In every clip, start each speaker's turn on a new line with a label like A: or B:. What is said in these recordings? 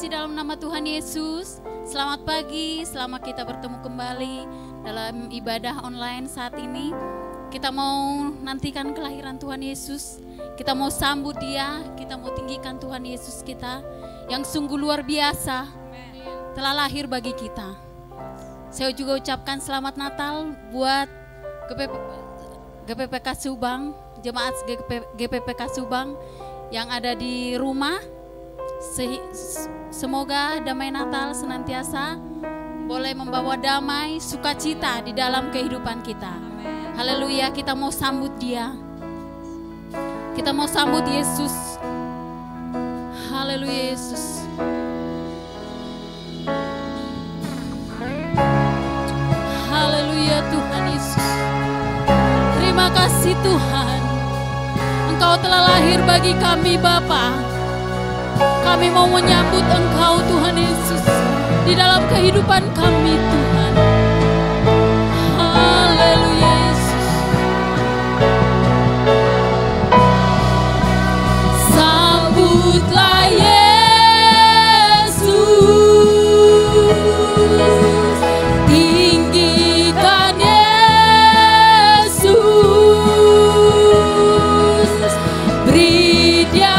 A: kasih dalam nama Tuhan Yesus. Selamat pagi, selamat kita bertemu kembali dalam ibadah online saat ini. Kita mau nantikan kelahiran Tuhan Yesus. Kita mau sambut Dia, kita mau tinggikan Tuhan Yesus kita yang sungguh luar biasa telah lahir bagi kita. Saya juga ucapkan selamat Natal buat GPPK Subang, jemaat GPPK Subang yang ada di rumah. Semoga damai Natal senantiasa boleh membawa damai, sukacita di dalam kehidupan kita. Haleluya, kita mau sambut Dia. Kita mau sambut Yesus. Haleluya Yesus. Haleluya Tuhan Yesus. Terima kasih Tuhan. Engkau telah lahir bagi kami Bapa. Kami mau menyambut Engkau Tuhan Yesus di dalam kehidupan kami Tuhan. Haleluya Yesus. Sambutlah Yesus, tinggikan Yesus, beri Dia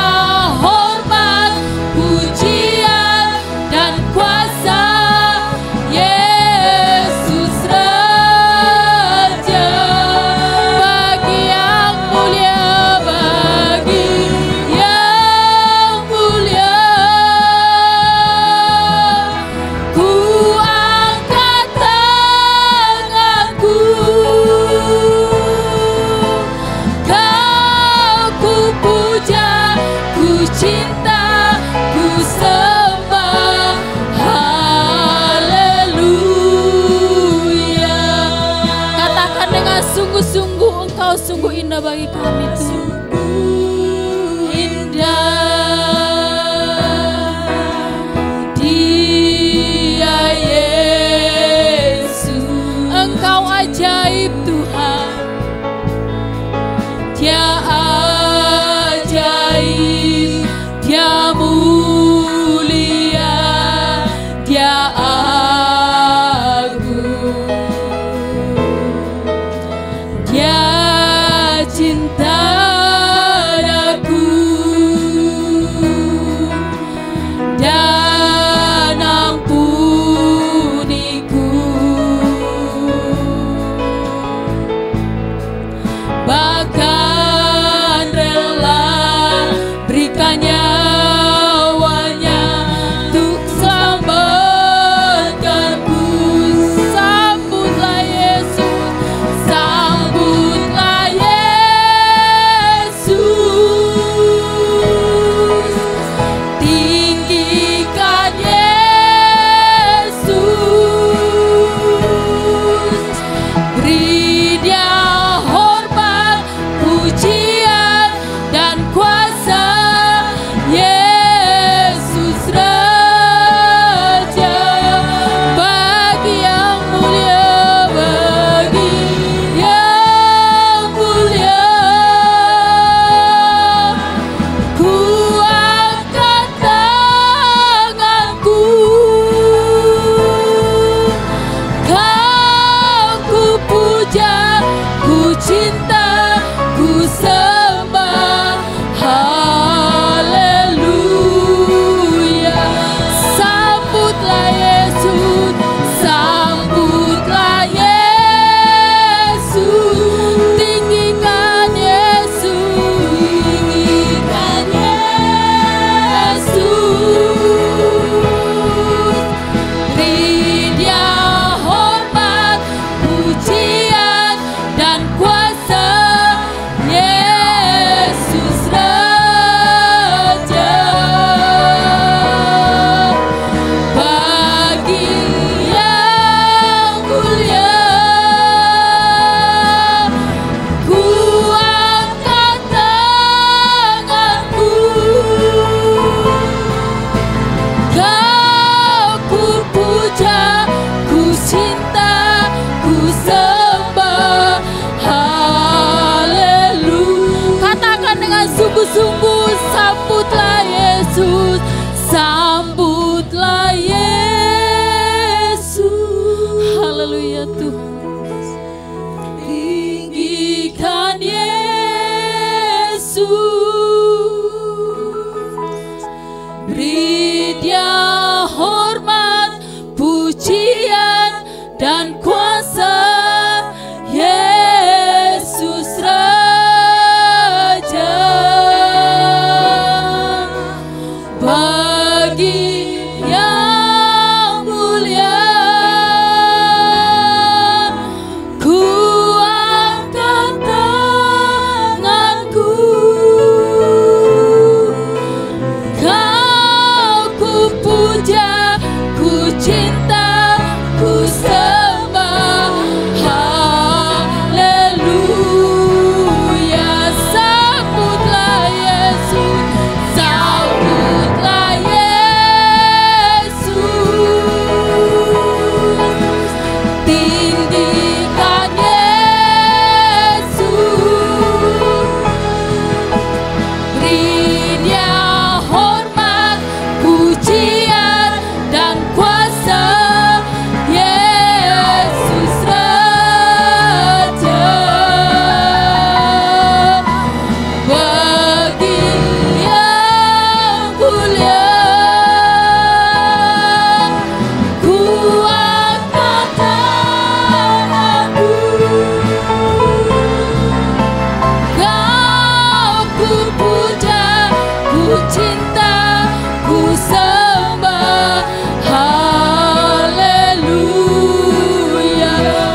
A: sungguh indah bagi kami Tuhan. Indah Dia Yesus, Engkau ajaib Tuhan. Dia ajaib, Dia mulia, Dia agung, Dia cinta aku dan ampuniku, bahkan rela berikan nyawanya untuk selamatkanku. Sambutlah Yesus, sambutlah tinggikan Yesus, beri Dia hormat, pujian dan kuasa. Yesus Raja, bagi yang mulia, bagi yang mulia. Ku angkat tanganku, Kau ku puja, ku cinta, ku sembah. Haleluya. Sambutlah Yesus, sambutlah Yesus, tinggikan Yesus, tinggikan Yesus, beri Dia hormat, pujian dan kuasa. Yesus Raja, bagi yang mulia. Ku angkat tanganku, Kau ku puja, ku cinta, ku sembah. Haleluya. Katakan dengan sungguh-sungguh, sambutlah Yesus, sambut Haleluya Tuhan. Tinggikan Yesus, beri Dia hormat, pujian dan kuasa. Yesus Raja, bagi yang mulia ku angkat tanganku, Kau ku puja, ku cinta, ku sembah. Haleluya, sambutlah Yesus, sambutlah Yesus, tinggikan Yesus, beri Dia hormat, pujian dan kuasa. Yesus Raja, bagi yang mulia ku angkat tanganku, Kau ku puja, ku cinta, ku sembah. Haleluya,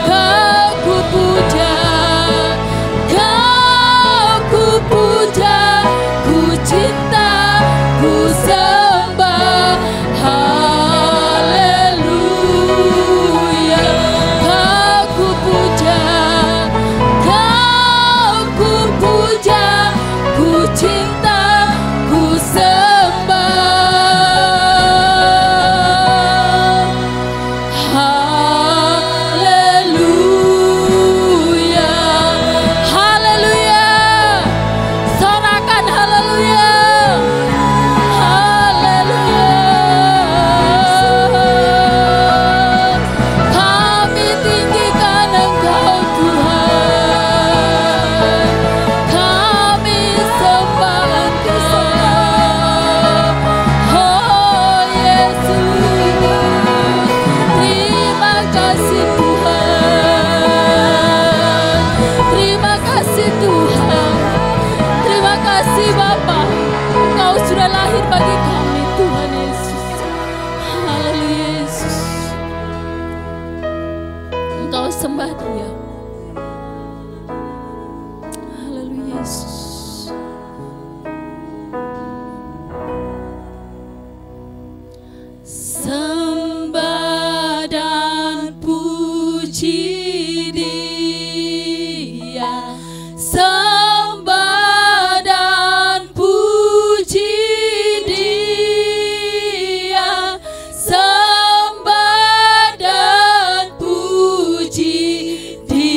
A: Kau ku puja, Kau ku puja, ku cinta, ku sembah. Haleluya, Kau ku puja, Kau ku puja, ku cinta, ku sembah. Haleluya, haleluya, sorakan haleluya, haleluya. Kami tinggikan Engkau Tuhan, kami sembah Engkau. Oh Yesus, terima kasih Tuhan, terima kasih Tuhan, terima kasih Bapa, Engkau sudah lahir bagi kami Tuhan Yesus. Haleluya Yesus, Engkau sembah Dia. Haleluya Yesus. Sembah dan puji Dia, sembah dan puji Dia, sembah dan puji Dia.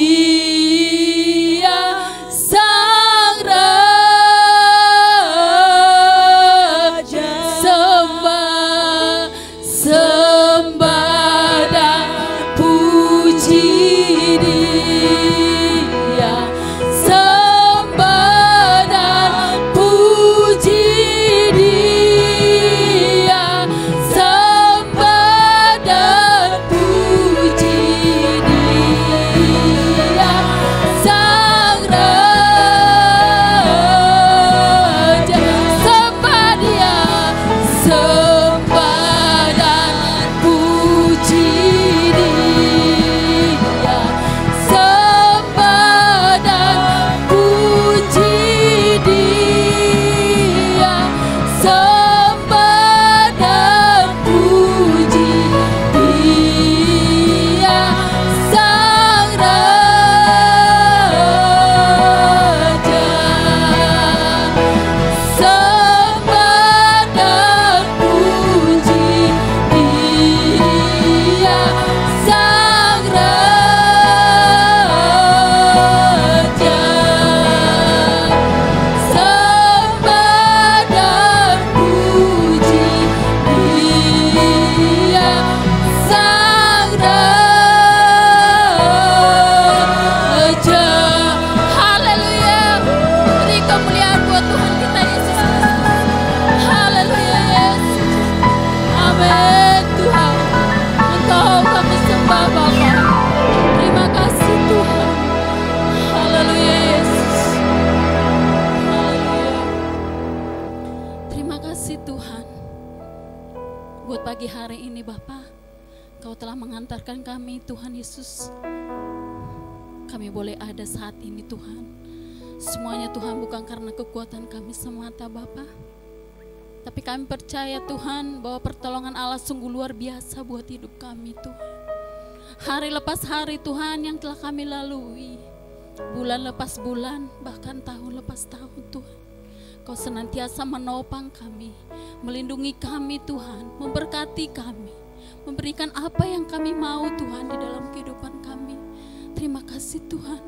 A: telah mengantarkan kami Tuhan Yesus. Kami boleh ada saat ini Tuhan. Semuanya Tuhan bukan karena kekuatan kami semata Bapa, tapi kami percaya Tuhan bahwa pertolongan Allah sungguh luar biasa buat hidup kami Tuhan. Hari lepas hari Tuhan yang telah kami lalui, bulan lepas bulan, bahkan tahun lepas tahun Tuhan, Kau senantiasa menopang kami, melindungi kami Tuhan, memberkati kami, memberikan apa yang kami mau Tuhan di dalam kehidupan kami. Terima kasih Tuhan,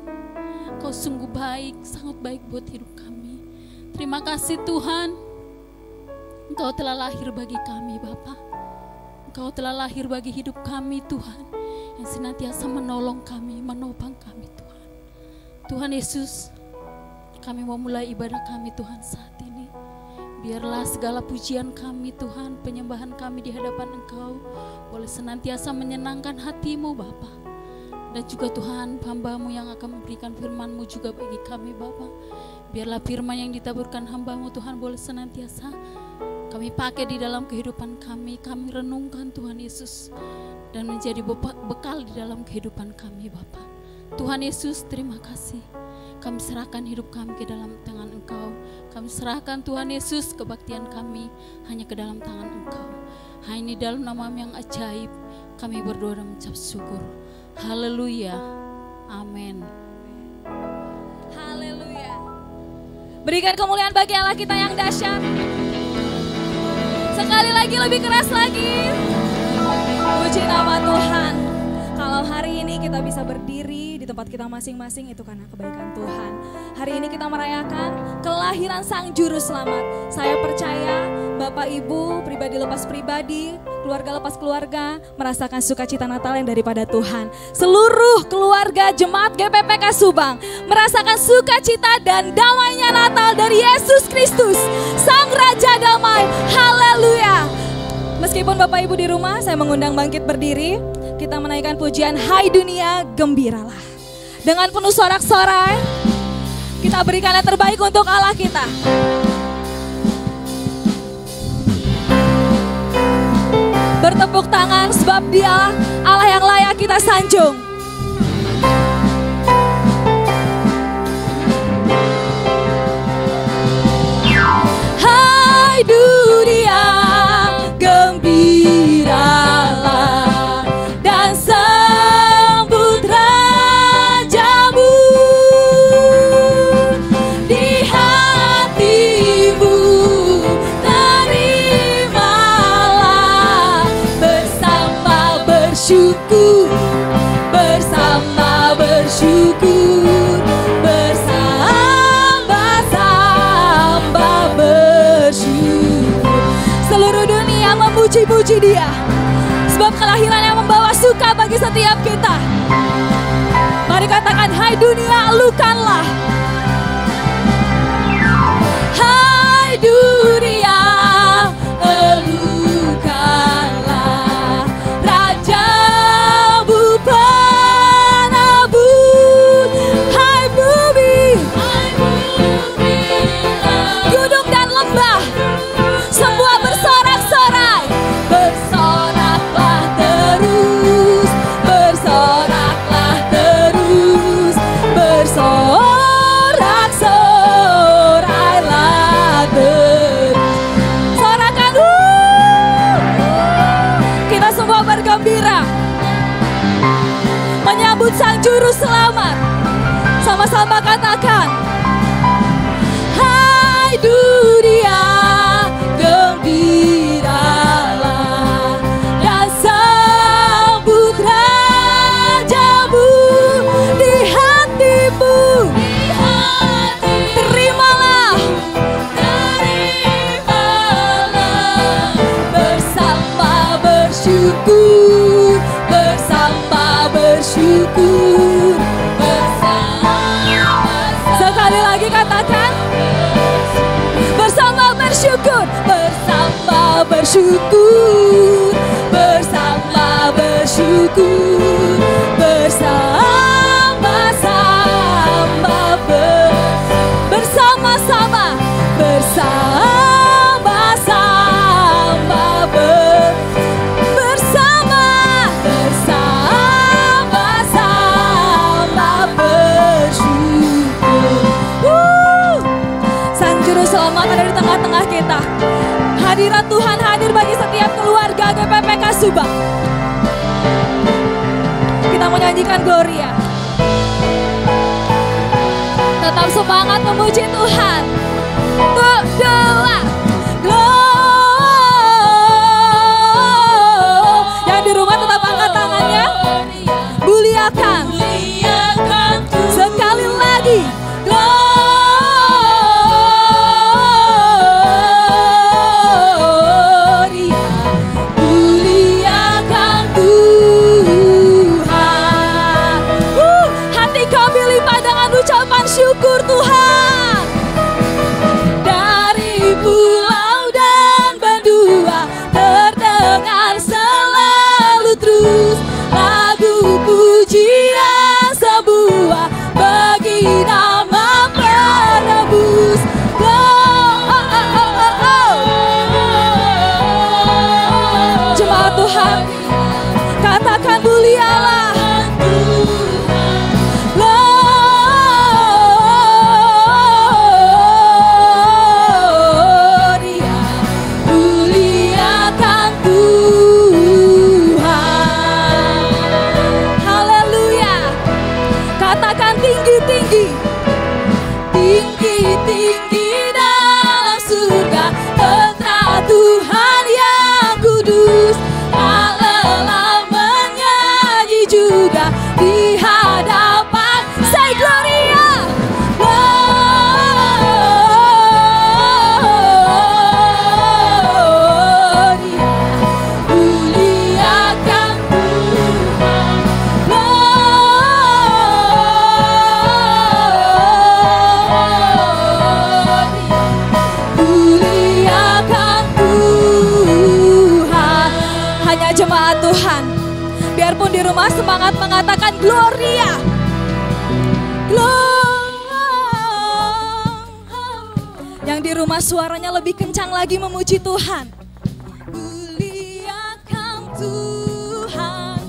A: Kau sungguh baik, sangat baik buat hidup kami. Terima kasih Tuhan, Engkau telah lahir bagi kami Bapa. Engkau telah lahir bagi hidup kami Tuhan, yang senantiasa menolong kami, menopang kami Tuhan. Tuhan Yesus, kami mau mulai ibadah kami Tuhan saat ini. Biarlah segala pujian kami Tuhan, penyembahan kami di hadapan Engkau boleh senantiasa menyenangkan hati-Mu Bapa. Dan juga Tuhan, hamba-Mu yang akan memberikan firman-Mu juga bagi kami Bapa. Biarlah firman yang ditaburkan hamba-Mu Tuhan boleh senantiasa kami pakai di dalam kehidupan kami renungkan Tuhan Yesus, dan menjadi bekal di dalam kehidupan kami Bapa. Tuhan Yesus, terima kasih. Kami serahkan hidup kami ke dalam tangan Engkau. Kami serahkan Tuhan Yesus kebaktian kami hanya ke dalam tangan Engkau. Hanya dalam nama-Mu yang ajaib kami berdoa dan mengucap syukur. Haleluya. Amin.
B: Haleluya. Berikan kemuliaan bagi Allah kita yang dahsyat. Sekali lagi, lebih keras lagi. Puji nama Tuhan. Kalau hari ini kita bisa berdiri di tempat kita masing-masing, itu karena kebaikan Tuhan. Hari ini kita merayakan kelahiran Sang Juru Selamat. Saya percaya Bapak Ibu, pribadi lepas pribadi, keluarga lepas keluarga, merasakan sukacita Natal yang daripada Tuhan. Seluruh keluarga jemaat GPPK Subang merasakan sukacita dan damainya Natal dari Yesus Kristus, Sang Raja Damai. Haleluya. Meskipun Bapak Ibu di rumah, saya mengundang bangkit berdiri. Kita menaikkan pujian Hai Dunia Gembiralah. Dengan penuh sorak-sorai, kita berikan yang terbaik untuk Allah kita. Bertepuk tangan sebab Dia Allah yang layak kita sanjung. Hai dunia gembiralah dan sambut Rajamu. Di hatimu terimalah bersama bersyukur, bersama bersyukur, bersama-sama bersyukur. Seluruh dunia memuji-puji Dia, sebab kelahiran yang membawa suka bagi setiap kita. Mari katakan, hai dunia, elukanlah. Hai dunia, elukanlah Rajamu penabur. Hai bumi, gunung dan lembah, semua bersorak-sorai. Bersoraklah terus, bersoraklah terus, bersorak-sorailah terus. Sorakan, kita semua bergembira menyambut Sang Juru Selamat. Sama-sama katakan, hai dunia gembiralah dan sambut Rajamu. Di hatimu terimalah bersama bersyukur, bersama bersyukur, bersama. Sekali lagi katakan, bersama bersyukur, bersama bersyukur, bersama bersyukur, bersama-sama bersama-sama bersama-sama bersama Hadirat Tuhan hadir bagi setiap keluarga GPPK Subang. Kita menyanyikan Gloria. Tetap semangat memuji Tuhan. Berdoa. Yang di rumah tetap angkat tangannya. Muliakan. Sekali lagi. Syukur Tuhan. Dari pulau dan benua terdengar selalu terus lagu pujian sebuah bagi nama penebus. Jemaat Tuhan, katakan mulialah. Tinggi dalam surga, putra Tuhan yang kudus, tak lelah menyanyi juga di hadapan Say Gloria. Muliakan Tuhan. Jemaat Tuhan, biarpun di rumah semangat mengatakan Gloria, Gloria. Yang di rumah suaranya lebih kencang lagi memuji Tuhan. Muliakan Tuhan,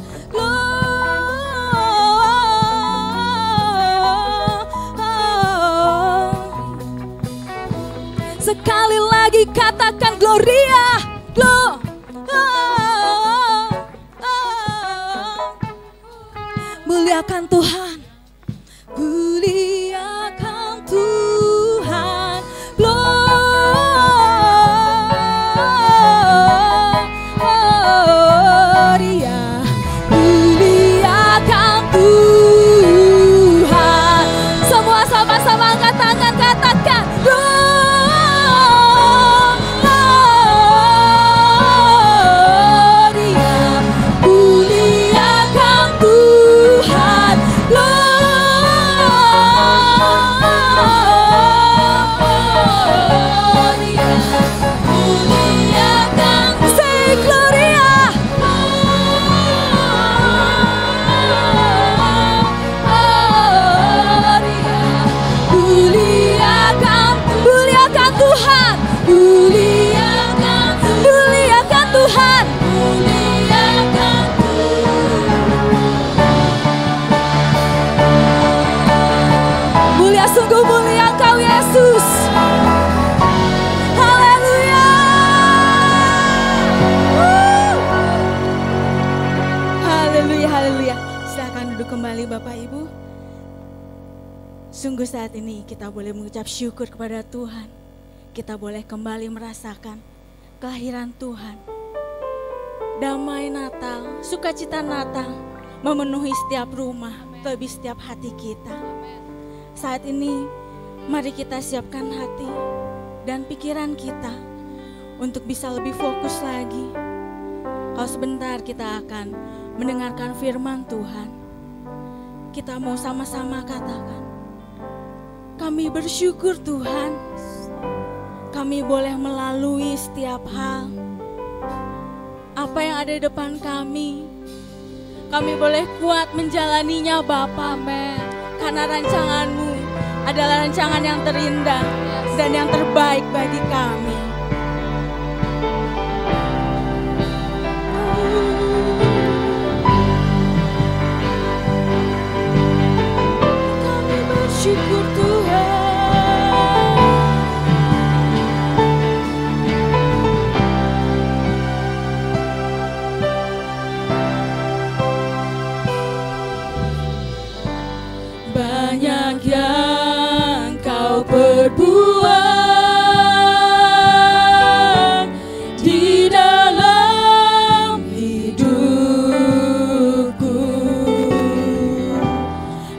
B: sekali lagi katakan Gloria, Gloria. Muliakan Tuhan, muliakan Tuhan, Gloria, muliakan Tuhan. Semua sama-sama angkat tangan, katakan sungguh mulia Engkau Yesus. Haleluya. Haleluya, haleluya. Silakan duduk kembali Bapak Ibu. Sungguh saat ini kita boleh mengucap syukur kepada Tuhan. Kita boleh kembali merasakan kelahiran Tuhan. Damai Natal, sukacita Natal memenuhi setiap rumah, terlebih setiap hati kita. Saat ini, mari kita siapkan hati dan pikiran kita untuk bisa lebih fokus lagi. Kalau sebentar kita akan mendengarkan firman Tuhan. Kita mau sama-sama katakan, kami bersyukur Tuhan, kami boleh melalui setiap hal. Apa yang ada di depan kami boleh kuat menjalaninya Bapa. Amin. Karena rancangan-Mu adalah rancangan yang terindah dan yang terbaik bagi kami. Kami bersyukur Tuhan. Banyak yang kau perbuat di dalam hidupku.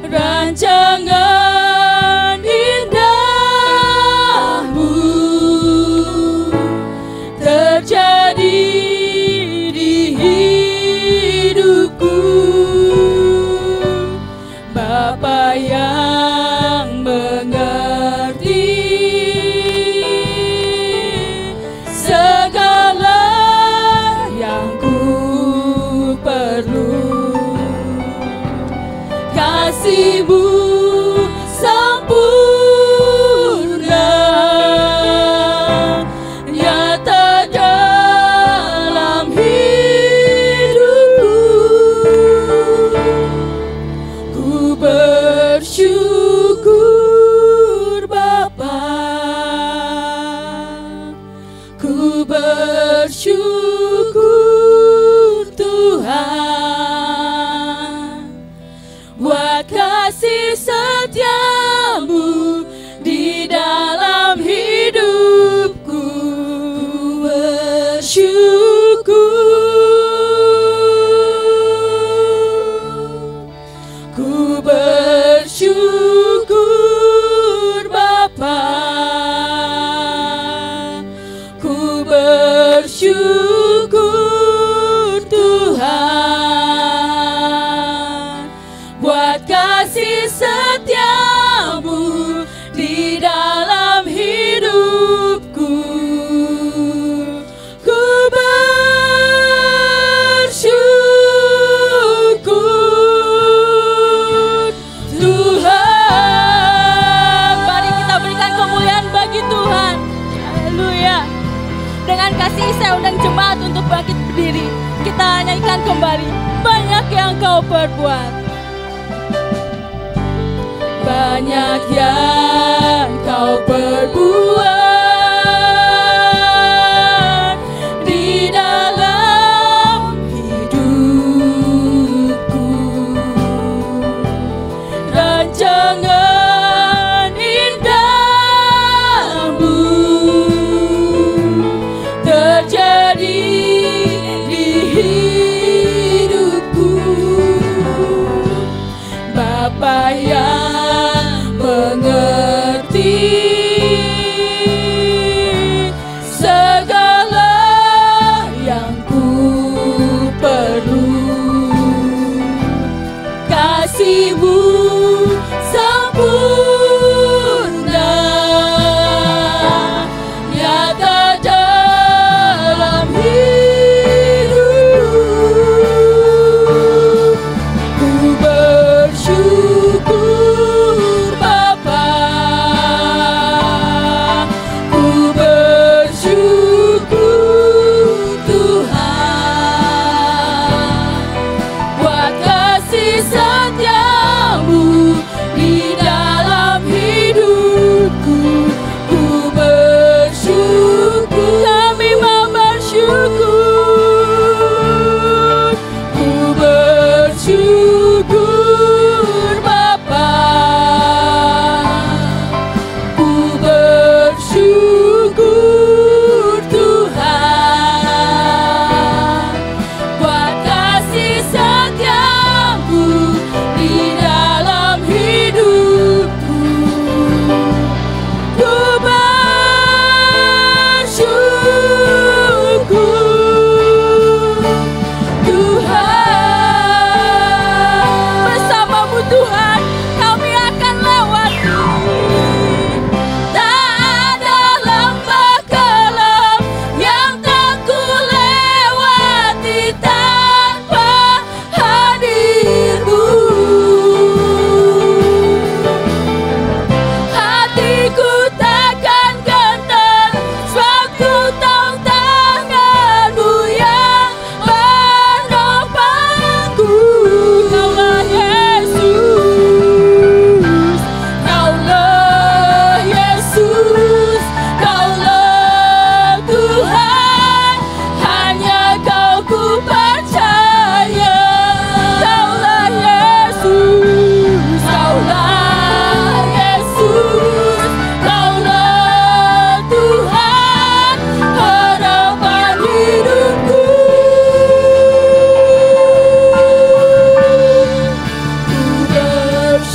B: Rancangan indahmu terjadi di hidupku. Bapa yang mengerti segala yang ku perlu, kasih-Mu sempurna nyata dalam hidupku. Ku bersyukur Bapa, ku bersyukur Tuhan, buat kasih setia-Mu di dalam hidupku. Ku bersyukur, ku bersyukur Bapa, ku bersyukur Tuhan, buat kasih setia-Mu di dalam hidupku. Ku bersyukur Tuhan. Mari kita berikan kemuliaan bagi Tuhan. Haleluya. Dengan kasih saya undang jemaat untuk bangkit berdiri. Kita nyanyikan kembali banyak yang kau perbuat. Banyak yang kau perbuat di dalam hidupku. Rancangan indahmu terjadi di hidupku. Bapa yang mengerti segala yang ku perlu, kasih-Mu sempurna nyata dalam hidupku. Ku bersyukur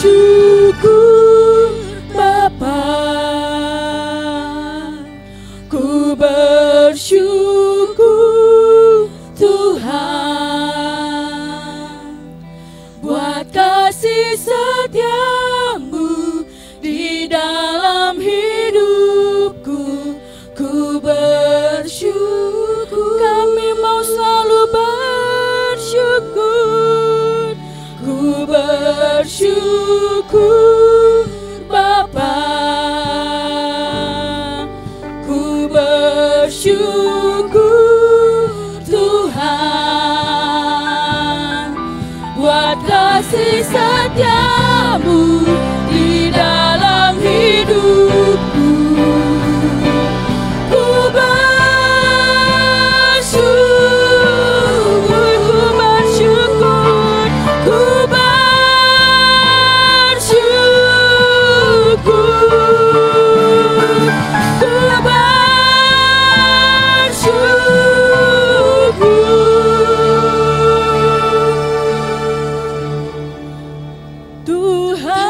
B: bersyukur Bapa, ku bersyukur Tuhan, buat kasih setiamu di dalam hidupku. Ku bersyukur, kami mau selalu bersyukur. Ku bersyukur Bapa, ku bersyukur Tuhan, buat kasih setiamu di dalam hidupku. Ku bersyukur, ku bersyukur, ku bersyukur, ku bersyukur Tuhan.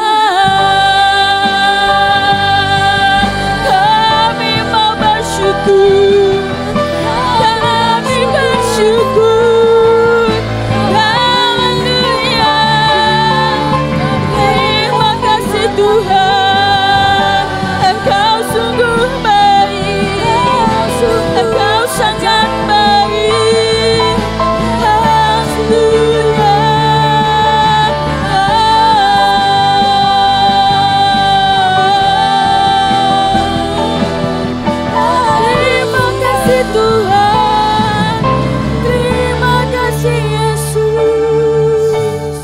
B: Kami mau bersyukur, kami bersyukur. Haleluya. Terima kasih Tuhan, Engkau sungguh baik, Engkau sangat baik. Haleluya. Terima kasih Tuhan, terima kasih Yesus.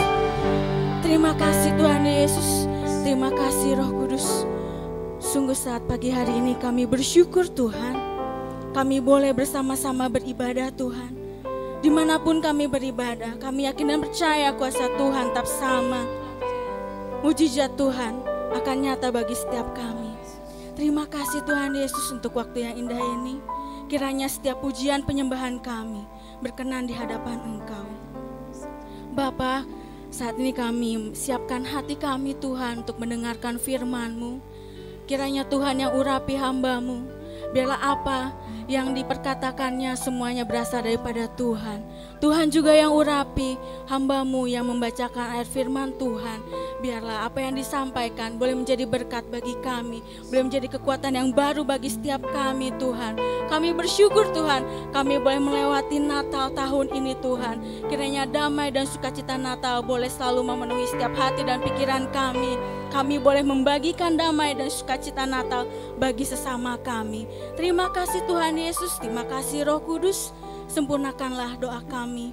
B: Terima kasih Tuhan Yesus, terima kasih Roh Kudus. Sungguh saat pagi hari ini kami bersyukur Tuhan, kami boleh bersama-sama beribadah Tuhan. Dimanapun kami beribadah, kami yakin dan percaya kuasa Tuhan tetap sama. Mujizat Tuhan akan nyata bagi setiap kami. Terima kasih Tuhan Yesus untuk waktu yang indah ini. Kiranya setiap pujian penyembahan kami berkenan di hadapan Engkau. Bapa, saat ini kami siapkan hati kami Tuhan untuk mendengarkan firman-Mu. Kiranya Tuhan yang urapi hamba-Mu. Biarlah apa yang diperkatakannya semuanya berasal daripada Tuhan. Tuhan juga yang urapi hamba-Mu yang membacakan ayat firman Tuhan. Biarlah apa yang disampaikan boleh menjadi berkat bagi kami, boleh menjadi kekuatan yang baru bagi setiap kami Tuhan. Kami bersyukur Tuhan, kami boleh melewati Natal tahun ini Tuhan. Kiranya damai dan sukacita Natal boleh selalu memenuhi setiap hati dan pikiran kami. Kami boleh membagikan damai dan sukacita Natal bagi sesama kami. Terima kasih Tuhan Yesus, terima kasih Roh Kudus. Sempurnakanlah doa kami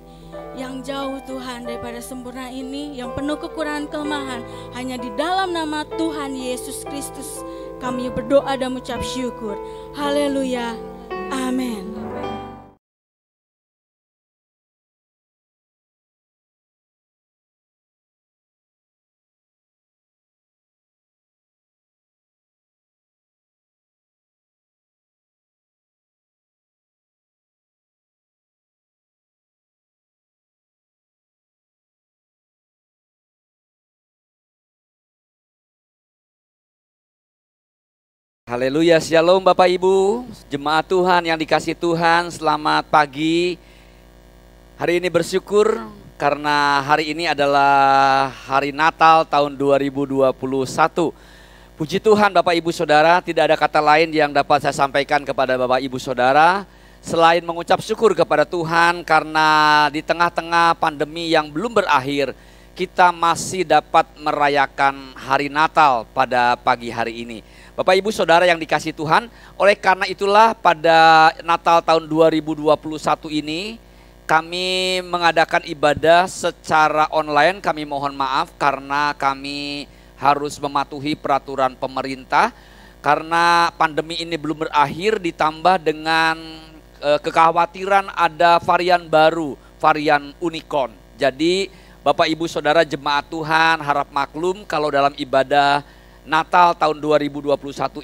B: yang jauh Tuhan daripada sempurna ini, yang penuh kekurangan kelemahan. Hanya di dalam nama Tuhan Yesus Kristus kami berdoa dan mengucap syukur. Haleluya, amin.
C: Haleluya, shalom Bapak Ibu, jemaat Tuhan yang dikasihi Tuhan, selamat pagi. Hari ini bersyukur karena hari ini adalah hari Natal tahun 2021. Puji Tuhan Bapak Ibu Saudara, tidak ada kata lain yang dapat saya sampaikan kepada Bapak Ibu Saudara selain mengucap syukur kepada Tuhan karena di tengah-tengah pandemi yang belum berakhir, kita masih dapat merayakan hari Natal pada pagi hari ini. Bapak Ibu Saudara yang dikasihi Tuhan, oleh karena itulah pada Natal tahun 2021 ini kami mengadakan ibadah secara online. Kami mohon maaf karena kami harus mematuhi peraturan pemerintah karena pandemi ini belum berakhir, ditambah dengan kekhawatiran ada varian baru, varian Omicron. Jadi Bapak Ibu Saudara jemaat Tuhan harap maklum kalau dalam ibadah Natal tahun 2021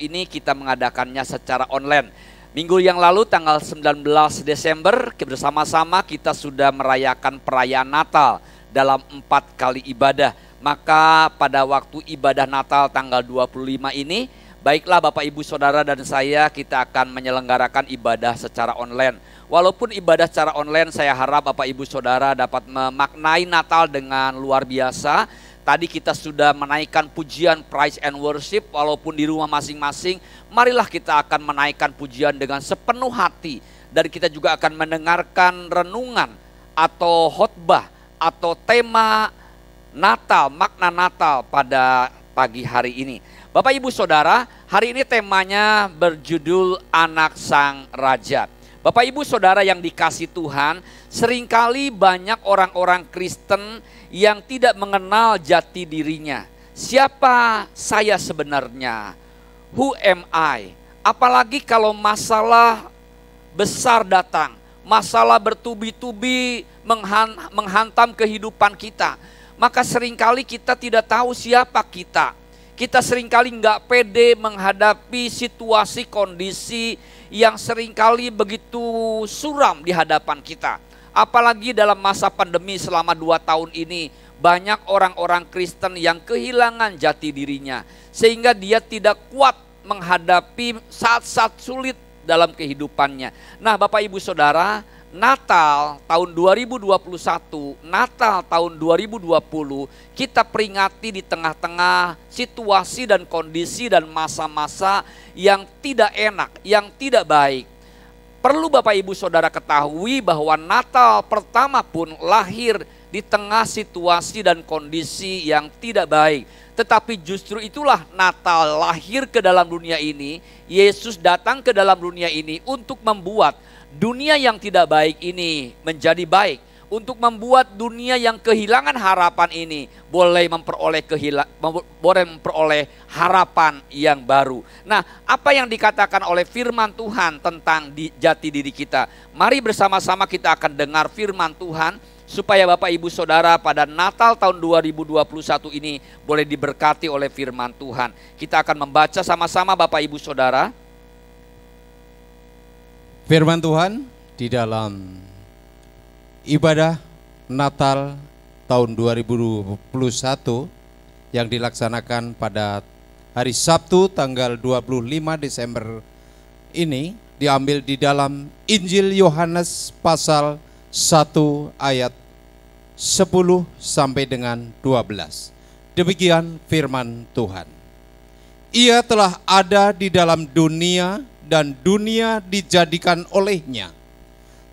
C: ini kita mengadakannya secara online. Minggu yang lalu tanggal 19 Desember bersama-sama kita sudah merayakan perayaan Natal dalam 4 kali ibadah. Maka pada waktu ibadah Natal tanggal 25 ini, baiklah Bapak Ibu Saudara dan saya, kita akan menyelenggarakan ibadah secara online. Walaupun ibadah secara online, saya harap Bapak Ibu Saudara dapat memaknai Natal dengan luar biasa. Tadi kita sudah menaikkan pujian praise and worship, walaupun di rumah masing-masing. Marilah kita akan menaikkan pujian dengan sepenuh hati. Dan kita juga akan mendengarkan renungan atau khotbah atau tema Natal, makna Natal pada pagi hari ini. Bapak Ibu Saudara, hari ini temanya berjudul Anak Sang Raja. Bapak Ibu Saudara yang dikasih Tuhan, seringkali banyak orang-orang Kristen yang tidak mengenal jati dirinya. Siapa saya sebenarnya? Who am I? Apalagi kalau masalah besar datang, masalah bertubi-tubi menghantam kehidupan kita. Maka seringkali kita tidak tahu siapa kita. Kita seringkali nggak pede menghadapi situasi kondisi yang seringkali begitu suram di hadapan kita. Apalagi dalam masa pandemi selama 2 tahun ini, banyak orang-orang Kristen yang kehilangan jati dirinya. Sehingga dia tidak kuat menghadapi saat-saat sulit dalam kehidupannya. Nah Bapak Ibu Saudara, Natal tahun 2021, Natal tahun 2020, kita peringati di tengah-tengah situasi dan kondisi dan masa-masa yang tidak enak, yang tidak baik. Perlu Bapak Ibu Saudara ketahui bahwa Natal pertama pun lahir di tengah situasi dan kondisi yang tidak baik. Tetapi justru itulah Natal lahir ke dalam dunia ini. Yesus datang ke dalam dunia ini untuk membuat dunia yang tidak baik ini menjadi baik. Untuk membuat dunia yang kehilangan harapan ini boleh memperoleh harapan yang baru. Nah, apa yang dikatakan oleh firman Tuhan tentang jati diri kita? Mari bersama-sama kita akan dengar firman Tuhan, supaya Bapak Ibu Saudara pada Natal tahun 2021 ini boleh diberkati oleh firman Tuhan. Kita akan membaca sama-sama Bapak Ibu Saudara.
D: Firman Tuhan di dalam ibadah Natal tahun 2021 yang dilaksanakan pada hari Sabtu tanggal 25 Desember ini diambil di dalam Injil Yohanes pasal 1 ayat 10 sampai dengan 12. Demikian firman Tuhan. Ia telah ada di dalam dunia dan dunia dijadikan olehnya,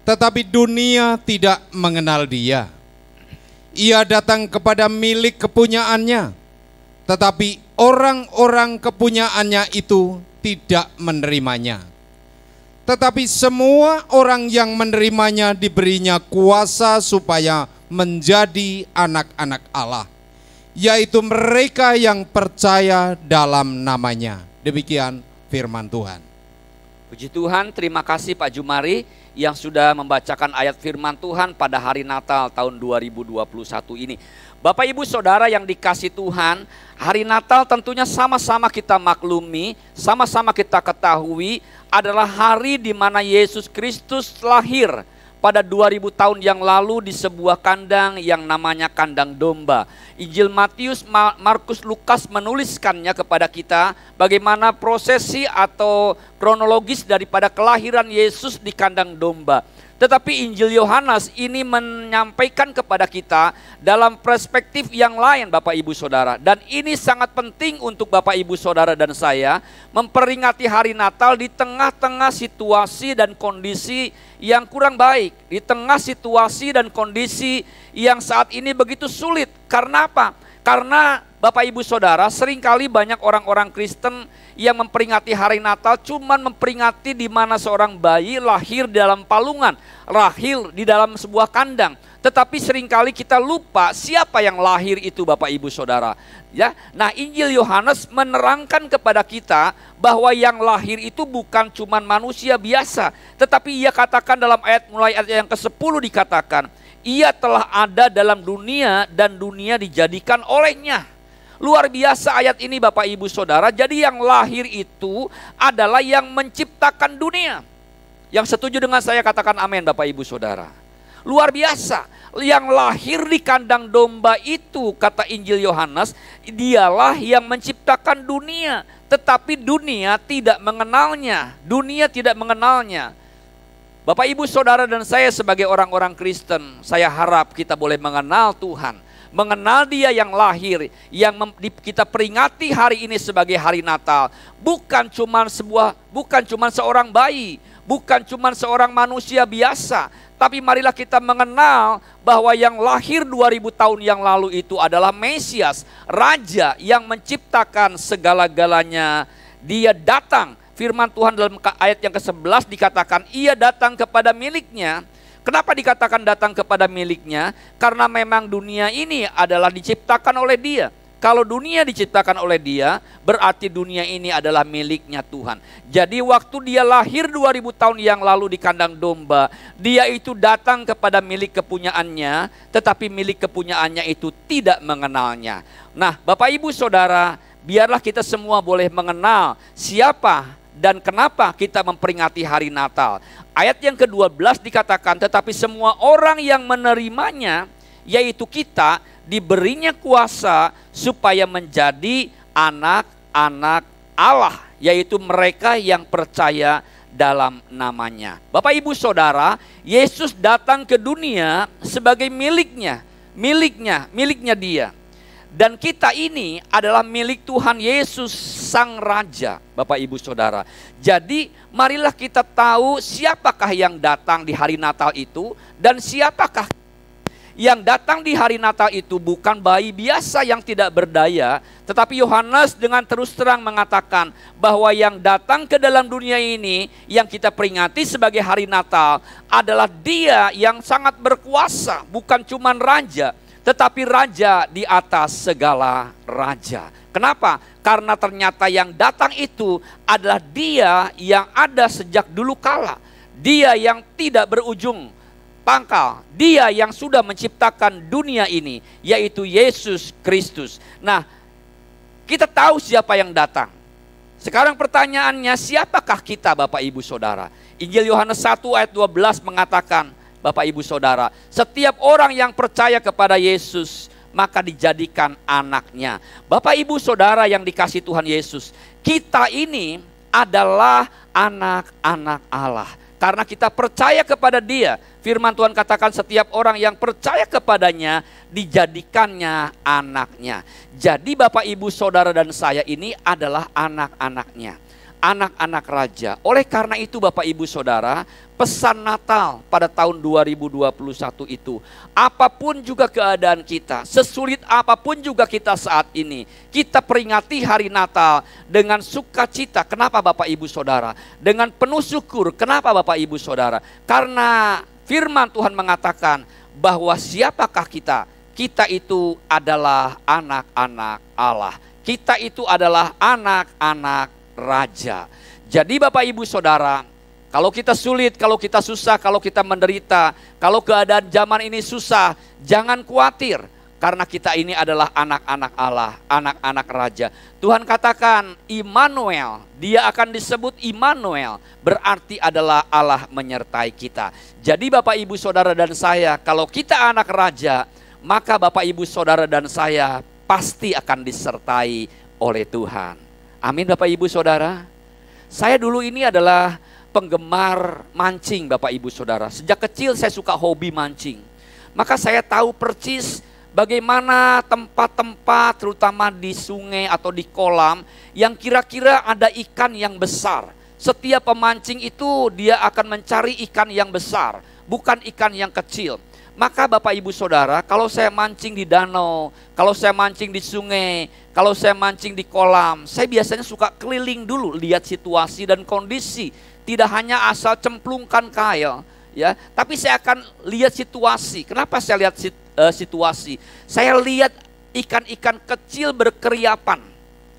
D: tetapi dunia tidak mengenal dia. Ia datang kepada milik kepunyaannya, tetapi orang-orang kepunyaannya itu tidak menerimanya. Tetapi semua orang yang menerimanya diberinya kuasa supaya menjadi anak-anak Allah, yaitu mereka yang percaya dalam namanya. Demikian firman Tuhan.
C: Puji Tuhan, terima kasih Pak Jumari yang sudah membacakan ayat firman Tuhan pada hari Natal tahun 2021 ini. Bapak Ibu Saudara yang dikasih Tuhan, hari Natal tentunya sama-sama kita maklumi, sama-sama kita ketahui adalah hari di mana Yesus Kristus lahir pada 2000 tahun yang lalu di sebuah kandang yang namanya kandang domba. Injil Matius, Markus, Lukas menuliskannya kepada kita bagaimana prosesi atau kronologis daripada kelahiran Yesus di kandang domba. Tetapi Injil Yohanes ini menyampaikan kepada kita dalam perspektif yang lain Bapak Ibu Saudara. Dan ini sangat penting untuk Bapak Ibu Saudara dan saya memperingati hari Natal di tengah-tengah situasi dan kondisi yang kurang baik. Di tengah situasi dan kondisi yang saat ini begitu sulit. Karena apa? Karena Bapak Ibu Saudara, seringkali banyak orang-orang Kristen yang memperingati hari Natal cuman memperingati di mana seorang bayi lahir di dalam palungan, lahir di dalam sebuah kandang. Tetapi seringkali kita lupa siapa yang lahir itu Bapak Ibu Saudara. Ya, nah Injil Yohanes menerangkan kepada kita bahwa yang lahir itu bukan cuman manusia biasa, tetapi ia katakan dalam mulai ayat yang ke-10 dikatakan, ia telah ada dalam dunia dan dunia dijadikan olehnya. Luar biasa ayat ini Bapak Ibu Saudara. Jadi yang lahir itu adalah yang menciptakan dunia. Yang setuju dengan saya katakan amin Bapak Ibu Saudara. Luar biasa. Yang lahir di kandang domba itu, kata Injil Yohanes, dialah yang menciptakan dunia. Tetapi dunia tidak mengenalnya. Dunia tidak mengenalnya. Bapak, Ibu, Saudara dan saya sebagai orang-orang Kristen, saya harap kita boleh mengenal Tuhan. Mengenal Dia yang lahir, yang kita peringati hari ini sebagai hari Natal. Bukan cuma seorang bayi, bukan cuma seorang manusia biasa. Tapi marilah kita mengenal bahwa yang lahir 2000 tahun yang lalu itu adalah Mesias, Raja yang menciptakan segala-galanya. Dia datang, firman Tuhan dalam ayat yang ke-11 dikatakan, ia datang kepada miliknya. Kenapa dikatakan datang kepada miliknya? Karena memang dunia ini adalah diciptakan oleh Dia. Kalau dunia diciptakan oleh Dia, berarti dunia ini adalah miliknya Tuhan. Jadi waktu Dia lahir 2000 tahun yang lalu di kandang domba, Dia itu datang kepada milik kepunyaannya, tetapi milik kepunyaannya itu tidak mengenalnya. Nah, Bapak, Ibu, Saudara, biarlah kita semua boleh mengenal siapa dan kenapa kita memperingati hari Natal. Ayat yang ke-12 dikatakan, tetapi semua orang yang menerimanya, yaitu kita, diberinya kuasa supaya menjadi anak-anak Allah, yaitu mereka yang percaya dalam namanya. Bapak, Ibu, Saudara, Yesus datang ke dunia sebagai miliknya Dia. Dan kita ini adalah milik Tuhan Yesus Sang Raja, Bapak, Ibu, Saudara. Jadi marilah kita tahu siapakah yang datang di hari Natal itu, dan siapakah yang datang di hari Natal itu. Bukan bayi biasa yang tidak berdaya, tetapi Yohanes dengan terus terang mengatakan bahwa yang datang ke dalam dunia ini yang kita peringati sebagai hari Natal adalah Dia yang sangat berkuasa, bukan cuma raja, tetapi raja di atas segala raja. Kenapa? Karena ternyata yang datang itu adalah Dia yang ada sejak dulu kala. Dia yang tidak berujung pangkal, Dia yang sudah menciptakan dunia ini, yaitu Yesus Kristus. Nah, kita tahu siapa yang datang. Sekarang pertanyaannya, siapakah kita, Bapak, Ibu, Saudara? Injil Yohanes 1 ayat 12 mengatakan, Bapak, Ibu, Saudara, setiap orang yang percaya kepada Yesus maka dijadikan anaknya. Bapak, Ibu, Saudara yang dikasihi Tuhan Yesus, kita ini adalah anak-anak Allah. Karena kita percaya kepada Dia. Firman Tuhan katakan setiap orang yang percaya kepadanya dijadikannya anaknya. Jadi Bapak, Ibu, Saudara dan saya ini adalah anak-anaknya, anak-anak raja. Oleh karena itu Bapak, Ibu, Saudara, pesan Natal pada tahun 2021 itu, apapun juga keadaan kita, sesulit apapun juga kita saat ini, kita peringati hari Natal dengan sukacita. Kenapa Bapak, Ibu, Saudara? Dengan penuh syukur. Kenapa Bapak, Ibu, Saudara? Karena firman Tuhan mengatakan bahwa siapakah kita? Kita itu adalah anak-anak Allah. Kita itu adalah anak-anak raja. Jadi Bapak, Ibu, Saudara, kalau kita sulit, kalau kita susah, kalau kita menderita, kalau keadaan zaman ini susah, jangan khawatir. Karena kita ini adalah anak-anak Allah, anak-anak raja. Tuhan katakan Immanuel, Dia akan disebut Immanuel, berarti adalah Allah menyertai kita. Jadi Bapak, Ibu, Saudara dan saya, kalau kita anak raja, maka Bapak, Ibu, Saudara dan saya pasti akan disertai oleh Tuhan. Amin Bapak, Ibu, Saudara. Saya dulu ini adalah penggemar mancing Bapak, Ibu, Saudara. Sejak kecil saya suka hobi mancing. Maka saya tahu percis bagaimana tempat-tempat terutama di sungai atau di kolam yang kira-kira ada ikan yang besar. Setiap pemancing itu dia akan mencari ikan yang besar, bukan ikan yang kecil. Maka Bapak, Ibu, Saudara, kalau saya mancing di danau, kalau saya mancing di sungai, kalau saya mancing di kolam, saya biasanya suka keliling dulu, lihat situasi dan kondisi. Tidak hanya asal cemplungkan kail, ya, tapi saya akan lihat situasi. Kenapa saya lihat situasi? Saya lihat ikan-ikan kecil berkeriapan.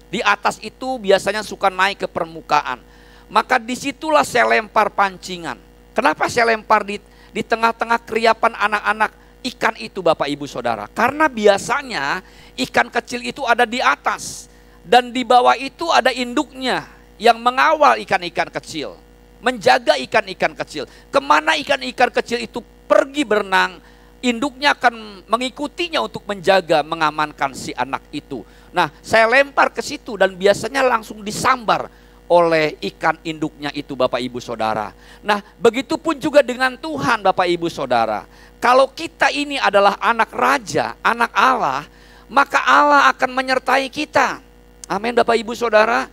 C: Di atas itu biasanya suka naik ke permukaan. Maka disitulah saya lempar pancingan. Kenapa saya lempar di tengah-tengah keriapan anak-anak ikan itu Bapak, Ibu, Saudara? Karena biasanya ikan kecil itu ada di atas. Dan di bawah itu ada induknya yang mengawal ikan-ikan kecil. Menjaga ikan-ikan kecil. Kemana ikan-ikan kecil itu pergi berenang, induknya akan mengikutinya untuk menjaga, mengamankan si anak itu. Nah, saya lempar ke situ dan biasanya langsung disambar oleh ikan induknya itu, Bapak Ibu Saudara. Nah, begitupun juga dengan Tuhan, Bapak Ibu Saudara. Kalau kita ini adalah anak raja, anak Allah, maka Allah akan menyertai kita. Amin, Bapak Ibu Saudara.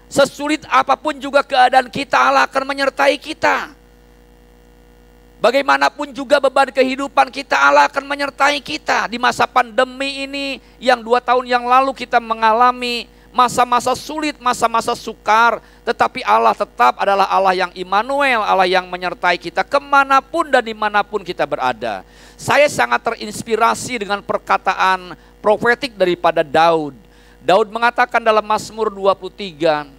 C: Sesulit apapun juga keadaan kita, Allah akan menyertai kita. Bagaimanapun juga beban kehidupan kita, Allah akan menyertai kita. Di masa pandemi ini yang 2 tahun yang lalu kita mengalami masa-masa sulit, masa-masa sukar. Tetapi Allah tetap adalah Allah yang Immanuel, Allah yang menyertai kita kemanapun dan dimanapun kita berada. Saya sangat terinspirasi dengan perkataan profetik daripada Daud. Daud mengatakan dalam Mazmur 23,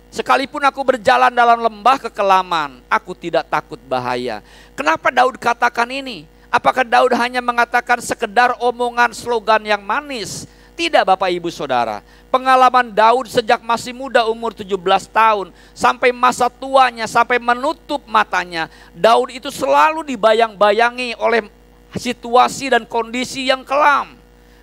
C: sekalipun aku berjalan dalam lembah kekelaman, aku tidak takut bahaya. Kenapa Daud katakan ini? Apakah Daud hanya mengatakan sekedar omongan slogan yang manis? Tidak, Bapak Ibu Saudara. Pengalaman Daud sejak masih muda umur 17 tahun sampai masa tuanya, sampai menutup matanya, Daud itu selalu dibayang-bayangi oleh situasi dan kondisi yang kelam.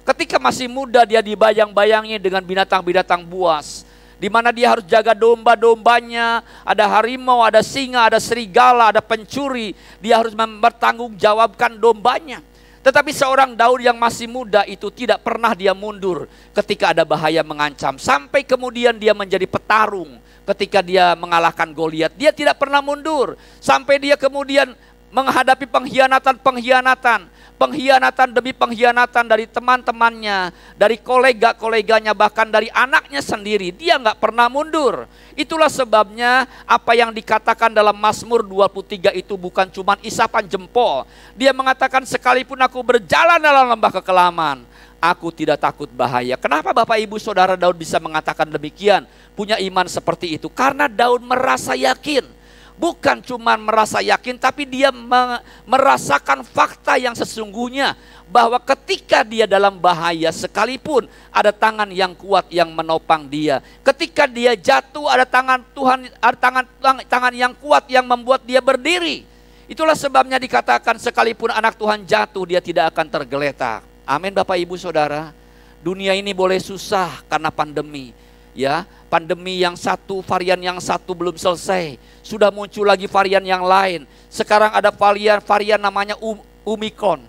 C: Ketika masih muda dia dibayang-bayangi dengan binatang-binatang buas, di mana dia harus jaga domba-dombanya, ada harimau, ada singa, ada serigala, ada pencuri. Dia harus mempertanggungjawabkan dombanya. Tetapi seorang Daud yang masih muda itu tidak pernah dia mundur ketika ada bahaya mengancam. Sampai kemudian dia menjadi petarung ketika dia mengalahkan Goliat. Dia tidak pernah mundur. Sampai dia kemudian menghadapi pengkhianatan demi pengkhianatan dari teman-temannya, dari kolega-koleganya, bahkan dari anaknya sendiri. Dia nggak pernah mundur. Itulah sebabnya apa yang dikatakan dalam Mazmur 23 itu bukan cuma isapan jempol. Dia mengatakan sekalipun aku berjalan dalam lembah kekelaman, aku tidak takut bahaya. Kenapa Bapak Ibu Saudara Daud bisa mengatakan demikian? Punya iman seperti itu. Karena Daud merasa yakin. Bukan cuma merasa yakin, tapi dia merasakan fakta yang sesungguhnya. Bahwa ketika dia dalam bahaya sekalipun ada tangan yang kuat yang menopang dia. Ketika dia jatuh ada tangan Tuhan, ada tangan yang kuat yang membuat dia berdiri. Itulah sebabnya dikatakan sekalipun anak Tuhan jatuh dia tidak akan tergeletak. Amin Bapak Ibu Saudara. Dunia ini boleh susah karena pandemi. Ya, pandemi yang satu, varian yang satu belum selesai, sudah muncul lagi varian yang lain. Sekarang ada varian namanya Omicron.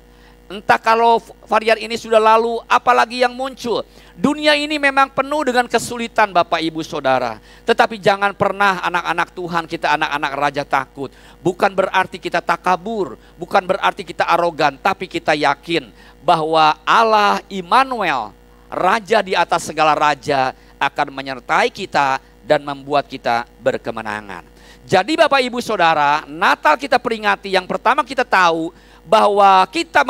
C: Entah kalau varian ini sudah lalu, apalagi yang muncul. Dunia ini memang penuh dengan kesulitan Bapak Ibu Saudara. Tetapi jangan pernah anak-anak Tuhan, kita anak-anak raja takut. Bukan berarti kita takabur, bukan berarti kita arogan, tapi kita yakin bahwa Allah Immanuel, Raja di atas segala raja, akan menyertai kita dan membuat kita berkemenangan. Jadi Bapak Ibu Saudara, Natal kita peringati, yang pertama kita tahu bahwa kita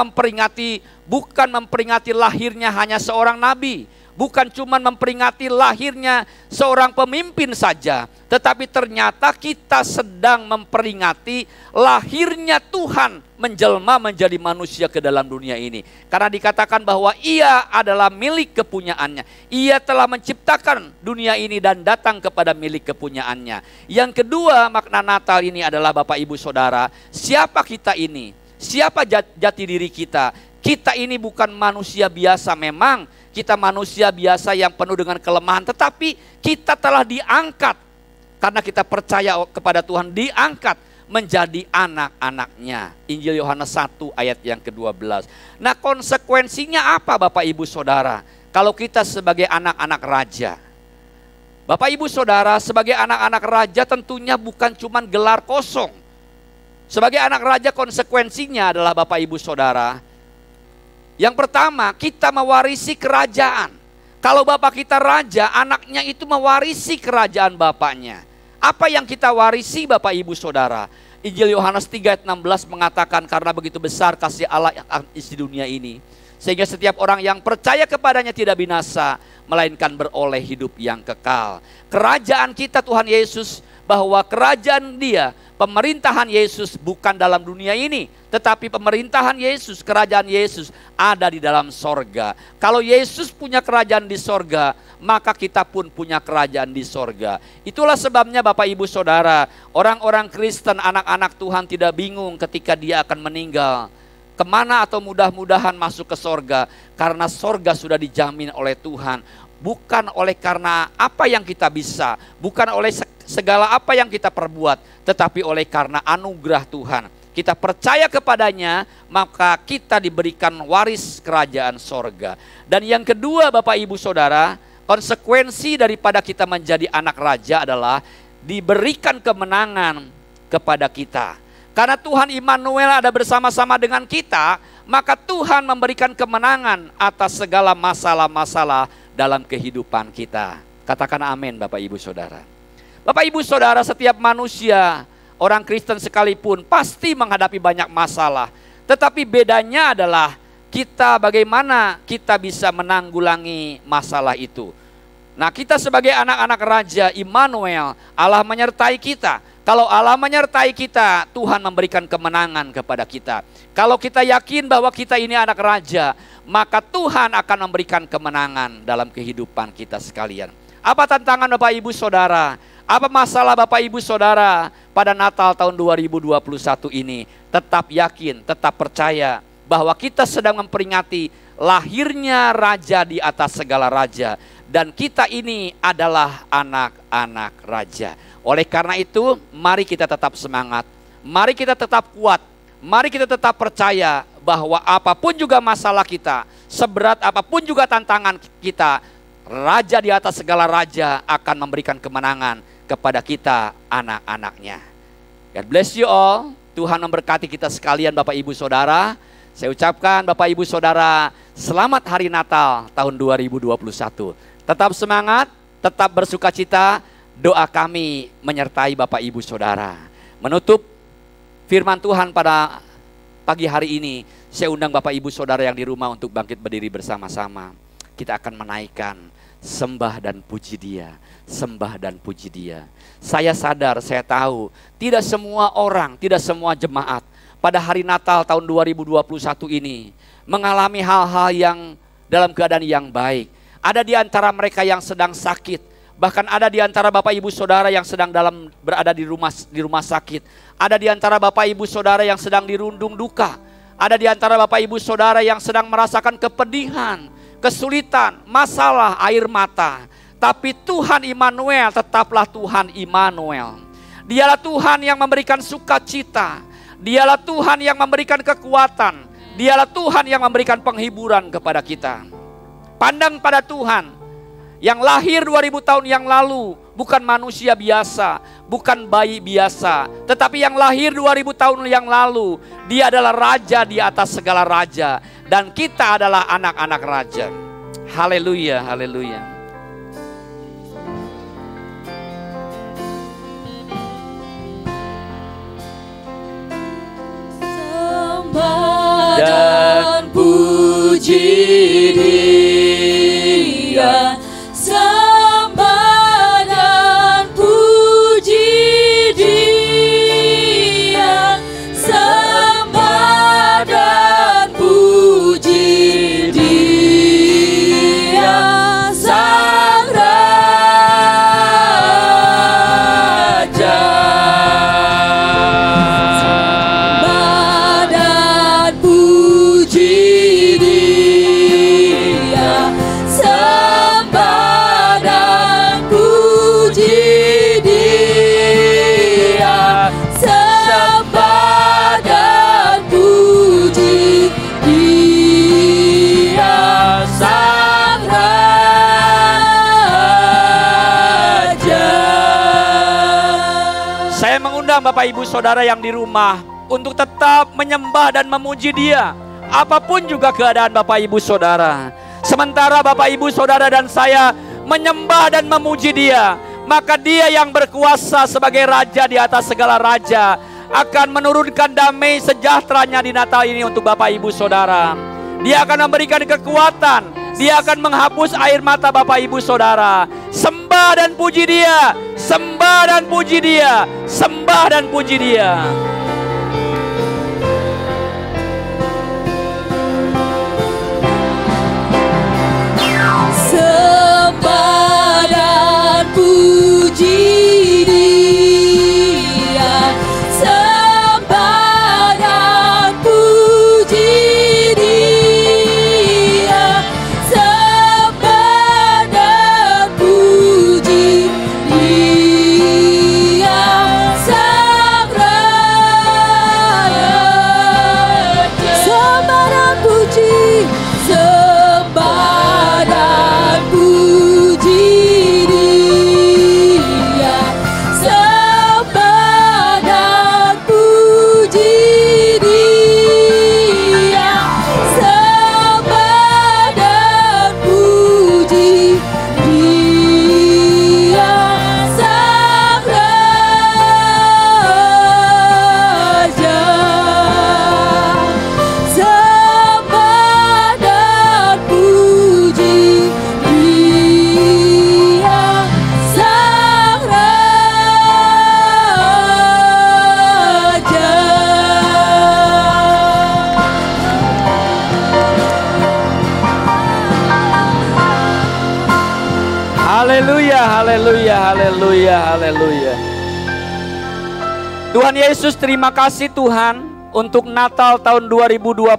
C: bukan memperingati lahirnya hanya seorang nabi, bukan cuma memperingati lahirnya seorang pemimpin saja, tetapi ternyata kita sedang memperingati lahirnya Tuhan menjelma menjadi manusia ke dalam dunia ini. Karena dikatakan bahwa ia adalah milik kepunyaannya. Ia telah menciptakan dunia ini dan datang kepada milik kepunyaannya. Yang kedua, makna Natal ini adalah Bapak Ibu Saudara, siapa kita ini? Siapa jati diri kita? Kita ini bukan manusia biasa, memang kita manusia biasa yang penuh dengan kelemahan, tetapi kita telah diangkat karena kita percaya kepada Tuhan, diangkat menjadi anak-anaknya. Injil Yohanes 1 ayat yang ke-12. Nah, konsekuensinya apa Bapak Ibu Saudara? Kalau kita sebagai anak-anak raja, Bapak Ibu Saudara, sebagai anak-anak raja tentunya bukan cuma gelar kosong. Sebagai anak raja konsekuensinya adalah Bapak Ibu Saudara, yang pertama kita mewarisi kerajaan. Kalau bapak kita raja, anaknya itu mewarisi kerajaan bapaknya. Apa yang kita warisi Bapak Ibu Saudara? Injil Yohanes 3 ayat 16 mengatakan karena begitu besar kasih Allah isi dunia ini, sehingga setiap orang yang percaya kepadanya tidak binasa, melainkan beroleh hidup yang kekal. Kerajaan kita Tuhan Yesus bahwa kerajaan Dia, pemerintahan Yesus bukan dalam dunia ini, tetapi pemerintahan Yesus, kerajaan Yesus ada di dalam sorga. Kalau Yesus punya kerajaan di sorga, maka kita pun punya kerajaan di sorga. Itulah sebabnya Bapak Ibu Saudara, orang-orang Kristen, anak-anak Tuhan tidak bingung ketika dia akan meninggal. Kemana atau mudah-mudahan masuk ke sorga, karena sorga sudah dijamin oleh Tuhan. Bukan oleh karena apa yang kita bisa, bukan oleh segala apa yang kita perbuat, tetapi oleh karena anugerah Tuhan. Kita percaya kepadanya, maka kita diberikan waris kerajaan sorga. Dan yang kedua Bapak Ibu Saudara, konsekuensi daripada kita menjadi anak raja adalah diberikan kemenangan kepada kita. Karena Tuhan Immanuel ada bersama-sama dengan kita, maka Tuhan memberikan kemenangan atas segala masalah-masalah dalam kehidupan kita. Katakan amin Bapak Ibu Saudara. Bapak Ibu Saudara, setiap manusia, orang Kristen sekalipun pasti menghadapi banyak masalah. Tetapi bedanya adalah kita bagaimana kita bisa menanggulangi masalah itu. Nah, kita sebagai anak-anak raja Immanuel, Allah menyertai kita. Kalau Allah menyertai kita, Tuhan memberikan kemenangan kepada kita. Kalau kita yakin bahwa kita ini anak raja, maka Tuhan akan memberikan kemenangan dalam kehidupan kita sekalian. Apa tantangan Bapak Ibu Saudara? Apa masalah Bapak Ibu Saudara pada Natal tahun 2021 ini? Tetap yakin, tetap percaya bahwa kita sedang memperingati lahirnya raja di atas segala raja. Dan kita ini adalah anak-anak raja. Oleh karena itu, mari kita tetap semangat. Mari kita tetap kuat. Mari kita tetap percaya bahwa apapun juga masalah kita, seberat apapun juga tantangan kita, raja di atas segala raja akan memberikan kemenangan kepada kita, anak-anaknya. God bless you all. Tuhan memberkati kita sekalian Bapak Ibu Saudara. Saya ucapkan Bapak Ibu Saudara, selamat hari Natal tahun 2021. Tetap semangat, tetap bersukacita. Doa kami menyertai Bapak Ibu Saudara. Menutup firman Tuhan pada pagi hari ini, saya undang Bapak Ibu Saudara yang di rumah untuk bangkit berdiri bersama-sama. Kita akan menaikkan sembah dan puji Dia, sembah dan puji Dia. Saya sadar, saya tahu, tidak semua orang, tidak semua jemaat pada hari Natal tahun 2021 ini mengalami hal-hal yang dalam keadaan yang baik. Ada di antara mereka yang sedang sakit. Bahkan ada di antara Bapak Ibu Saudara yang sedang berada di rumah sakit. Ada di antara Bapak Ibu Saudara yang sedang dirundung duka. Ada di antara Bapak Ibu Saudara yang sedang merasakan kepedihan, kesulitan, masalah, air mata. Tapi Tuhan Immanuel tetaplah Tuhan Immanuel. Dialah Tuhan yang memberikan sukacita. Dialah Tuhan yang memberikan kekuatan. Dialah Tuhan yang memberikan penghiburan kepada kita. Pandang pada Tuhan yang lahir 2000 tahun yang lalu, bukan manusia biasa, bukan bayi biasa, tetapi yang lahir 2000 tahun yang lalu, Dia adalah raja di atas segala raja, dan kita adalah anak-anak raja. Haleluya, haleluya.
A: Sembah dan puji Dia, sembah dan puji Dia, sembah dan puji Dia, Sang Raja. Sembah dan puji Dia, sembah dan puji Dia, sembah dan puji Dia, Sang Raja.
C: Saya mengundang Bapak Ibu Saudara yang di rumah untuk tetap menyembah dan memuji Dia. Apapun juga keadaan Bapak Ibu Saudara. Sementara Bapak Ibu Saudara dan saya menyembah dan memuji Dia, maka Dia yang berkuasa sebagai Raja di atas segala raja akan menurunkan damai sejahteranya di Natal ini untuk Bapak Ibu Saudara. Dia akan memberikan kekuatan. Dia akan menghapus air mata Bapak Ibu Saudara. Sembah dan puji Dia, Sembah dan puji Dia, sembah dan puji Dia.
B: Sembah dan puji Dia, sembah dan puji Dia, sembah dan puji Dia, Sang Raja. Sembah dan puji, sembah dan puji Dia, sembah dan puji Dia, sembah dan puji Dia, Sang Raja. Sembah dan puji Dia, Sang Raja.
C: Haleluya, haleluya, haleluya, haleluya. Tuhan Yesus, terima kasih Tuhan untuk Natal tahun 2021.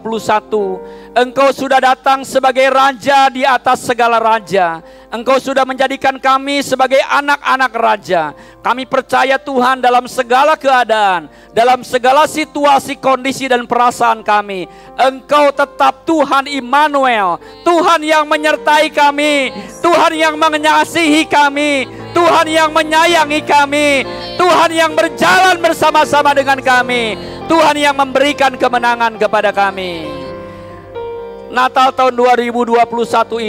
C: Engkau sudah datang sebagai Raja di atas segala raja. Engkau sudah menjadikan kami sebagai anak-anak Raja. Kami percaya Tuhan dalam segala keadaan, dalam segala situasi, kondisi dan perasaan kami, Engkau tetap Tuhan Immanuel, Tuhan yang menyertai kami, Tuhan yang mengasihi kami, Tuhan yang menyayangi kami, Tuhan yang berjalan bersama-sama dengan kami, Tuhan yang memberikan kemenangan kepada kami. Natal tahun 2021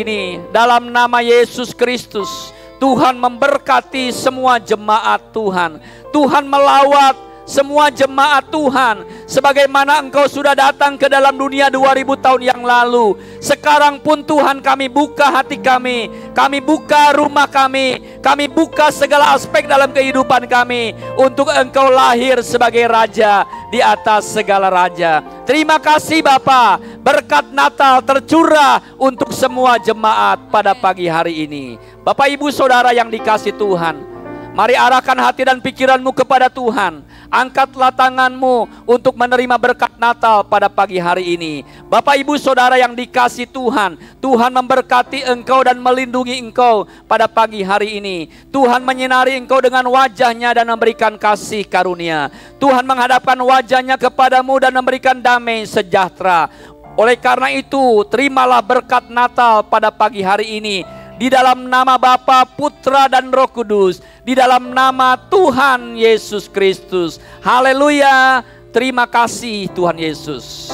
C: ini dalam nama Yesus Kristus, Tuhan memberkati semua jemaat Tuhan. Tuhan melawat semua jemaat Tuhan, sebagaimana Engkau sudah datang ke dalam dunia 2000 tahun yang lalu. Sekarang pun Tuhan, kami buka hati kami buka rumah kami buka segala aspek dalam kehidupan kami untuk Engkau lahir sebagai Raja di atas segala raja. Terima kasih Bapa, berkat Natal tercurah untuk semua jemaat pada pagi hari ini. Bapak Ibu Saudara yang dikasih Tuhan, mari arahkan hati dan pikiranmu kepada Tuhan. Angkatlah tanganmu untuk menerima berkat Natal pada pagi hari ini. Bapak Ibu Saudara yang dikasih Tuhan, Tuhan memberkati engkau dan melindungi engkau pada pagi hari ini. Tuhan menyinari engkau dengan wajahnya dan memberikan kasih karunia. Tuhan menghadapkan wajahnya kepadamu dan memberikan damai sejahtera. Oleh karena itu, terimalah berkat Natal pada pagi hari ini. Di dalam nama Bapa, Putra dan Roh Kudus, di dalam nama Tuhan Yesus Kristus. Haleluya. Terima kasih Tuhan Yesus.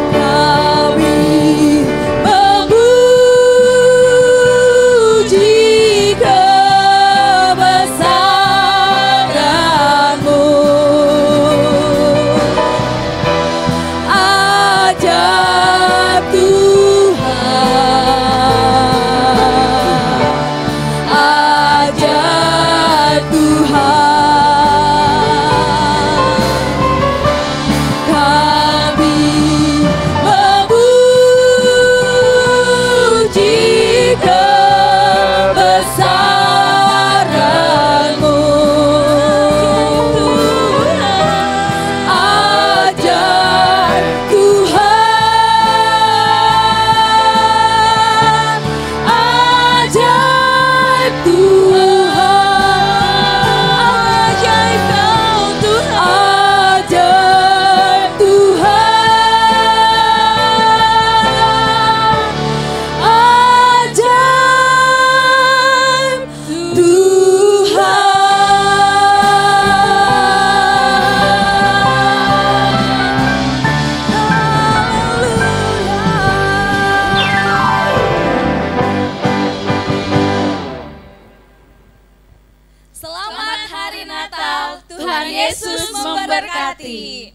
B: Kami memuji kebesaran-Mu. Ajaib Tuhan, ajaib Tuhan. Kami memuji kebesaran-Mu. Ajaib Tuhan, ajaib Tuhan, ajaib Kau Tuhan, ajaib Tuhan, ajaib Tuhan. Selamat Hari Natal, Tuhan Yesus memberkati.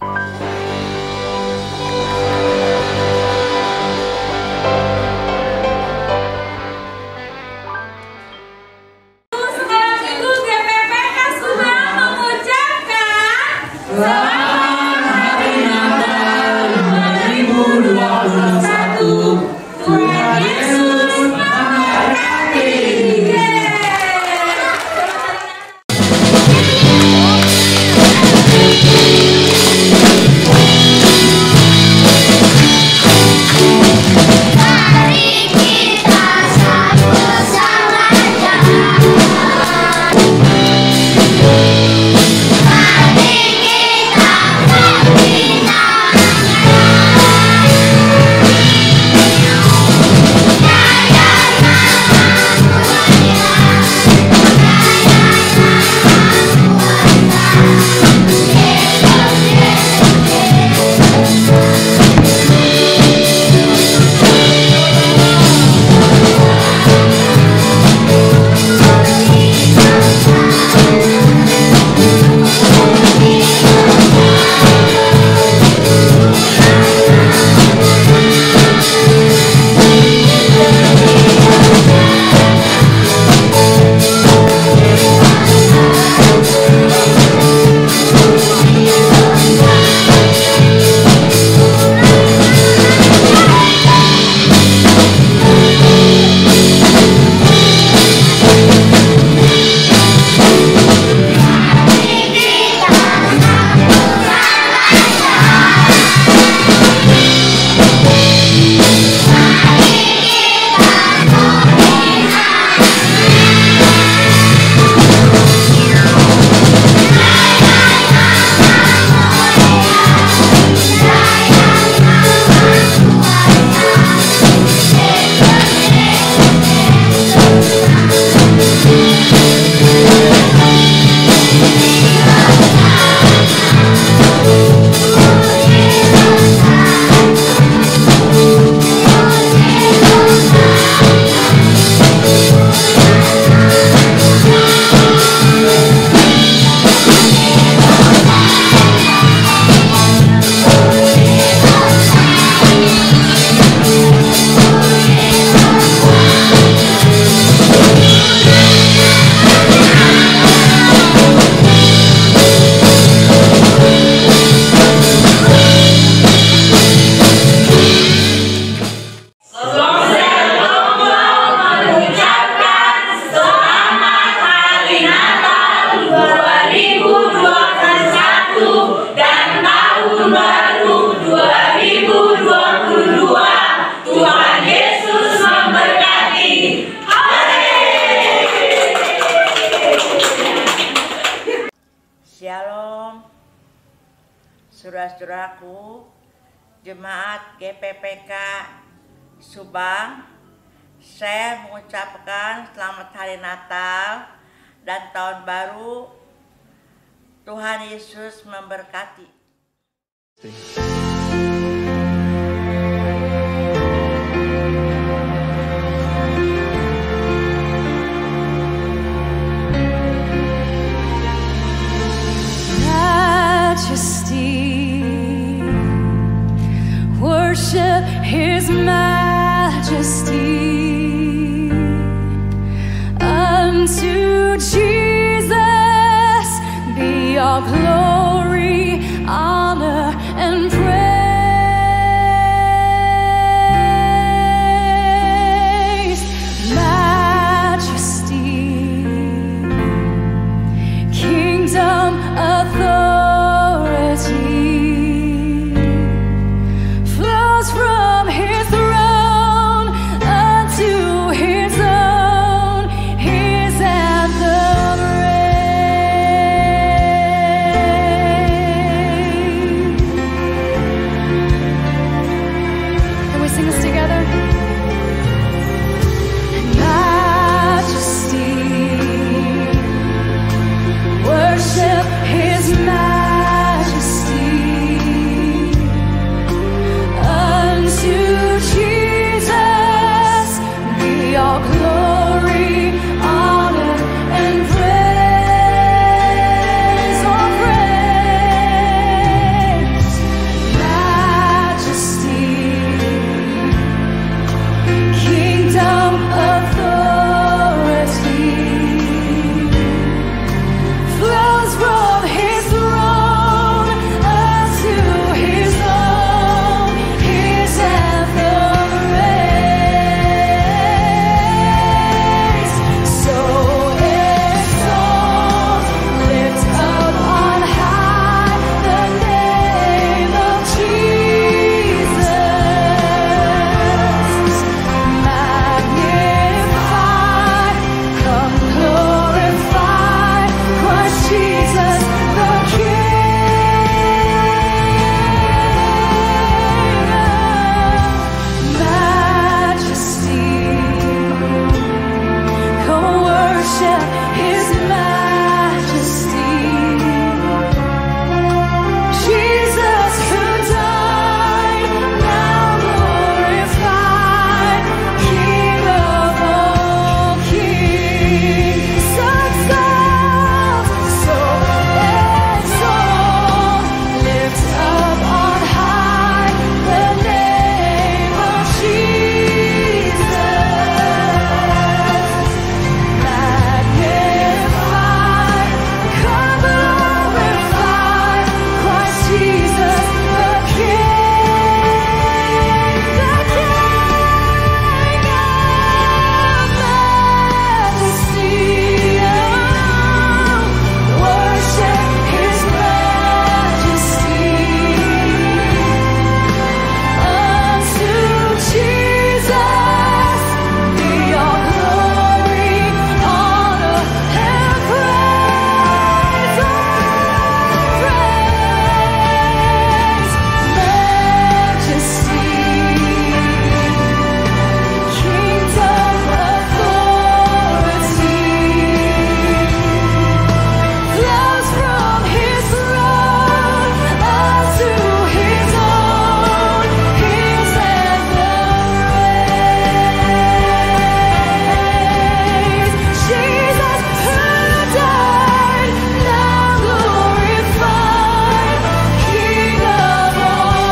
E: saudara-saudaraku, Jemaat GPPK Subang, saya mengucapkan selamat hari Natal dan Tahun Baru. Tuhan Yesus memberkati.
B: Worship His majesty. Unto Jesus be all glory, honor, and praise. Majesty, kingdom, authority from His throne unto His own, His anthem reigns. Can we sing this together? Majesty, worship His majesty. To Jesus be all glory, honor, and praise. All praise, majesty, kingdom, authority flows from His throne unto His own. His anthem reigns. So exalt, lift up on high the name of Jesus. Magnify, come glorify Christ Jesus the King. Majesty, come worship His majesty. Jesus who died, now glorified, King of all kings. So exalt, lift up on high the name of Jesus. Magnify, come glorify Christ Jesus the King, the King of majesty. Worship His majesty. Unto Jesus be all glory, honor, and praise. Majesty, kingdom, authority flows from His throne unto His own. His anthem reigns. Jesus who died, now glorified, King of all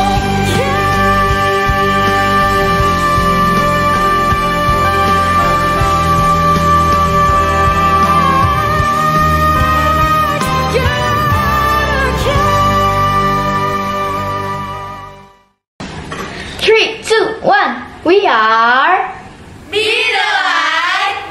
F: Three, two, one. We are
E: Be the light,